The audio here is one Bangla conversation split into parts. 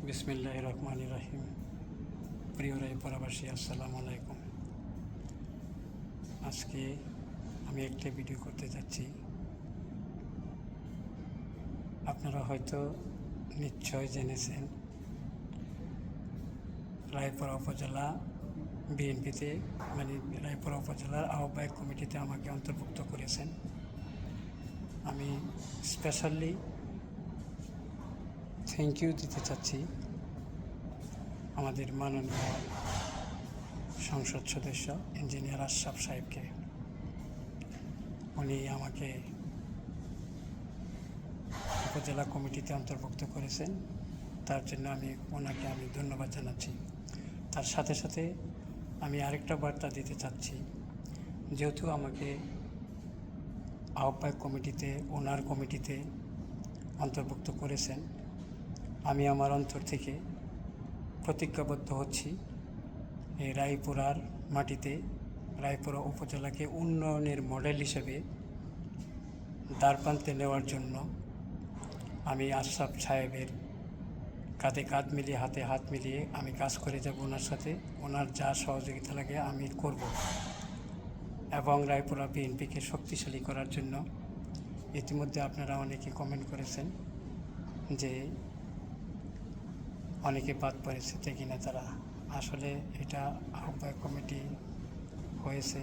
বিসমিল্লাহির রহমানির রহিম। প্রিয় রায়পুরাবাসী, আসসালামু আলাইকুম। আজকে আমি একটা ভিডিও করতে যাচ্ছি। আপনারা হয়তো নিশ্চয় জেনেছেন, রায়পুরা উপজেলা বিএনপিতে রায়পুরা উপজেলার আহ্বায়ক কমিটিতে আমাকে অন্তর্ভুক্ত করেছেন। আমি স্পেশালি থ্যাংক ইউ দিতে চাচ্ছি আমাদের মাননীয় সংসদ সদস্য ইঞ্জিনিয়ার আশরাফ সাহেবকে। উনি আমাকে উপজেলা কমিটিতে অন্তর্ভুক্ত করেছেন, তার জন্য আমি ওনাকে ধন্যবাদ জানাচ্ছি। তার সাথে সাথে আমি আরেকটা বার্তা দিতে চাচ্ছি, যেহেতু আমাকে আহ্বায়ক কমিটিতে ওনার কমিটিতে অন্তর্ভুক্ত করেছেন, আমি আমার অন্তর থেকে প্রতিজ্ঞাবদ্ধ হচ্ছি এই রায়পুরার মাটিতে রায়পুরা উপজেলাকে উন্নয়নের মডেল হিসেবে দ্বারপ্রান্তে নেওয়ার জন্য আমি আশরাফ সাহেবের কাঁধে কাঁধ মিলিয়ে হাতে হাত মিলিয়ে আমি কাজ করে যাব ওনার সাথে। ওনার যা সহযোগিতা লাগে আমি করব, এবং রায়পুরা বিএনপিকে শক্তিশালী করার জন্য ইতিমধ্যে আপনারা অনেকে কমেন্ট করেছেন যে অনেকে বাদ পড়েছে দেখি না তারা। আসলে এটা আহ্বায়ক কমিটি হয়েছে,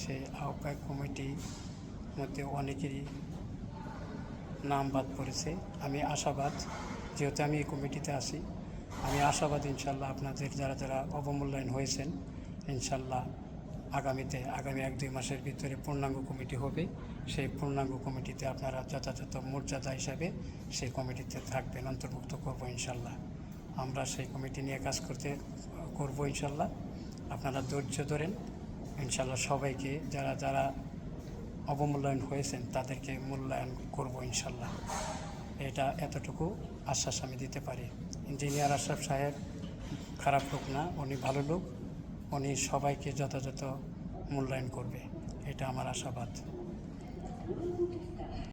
সেই আহ্বায়ক কমিটির মধ্যে অনেকেরই নাম বাদ পড়েছে। আমি আশাবাদ, যেহেতু আমি এই কমিটিতে আছি, আমি আশাবাদ ইনশাল্লাহ আপনাদের যারা যারা অবমূল্যায়ন হয়েছেন, ইনশাল্লাহ আগামী 1-2 মাসের ভিতরে পূর্ণাঙ্গ কমিটি হবে। সেই পূর্ণাঙ্গ কমিটিতে আপনারা যথাযথ মর্যাদা হিসাবে সেই কমিটিতে থাকবেন, অন্তর্ভুক্ত করব ইনশাল্লাহ। আমরা সেই কমিটি নিয়ে কাজ করব ইনশাল্লাহ। আপনারা ধৈর্য ধরেন ইনশাল্লাহ। সবাইকে যারা যারা অবমূল্যায়ন হয়েছেন তাদেরকে মূল্যায়ন করব ইনশাল্লাহ। এটা এতটুকু আশ্বাস আমি দিতে পারি। ইঞ্জিনিয়ার আশরাফ সাহেব খারাপ লোক না, উনি ভালো লোক। উনি সবাইকে যথাযথ মূল্যায়ন করবে, এটা আমার আশাবাদ।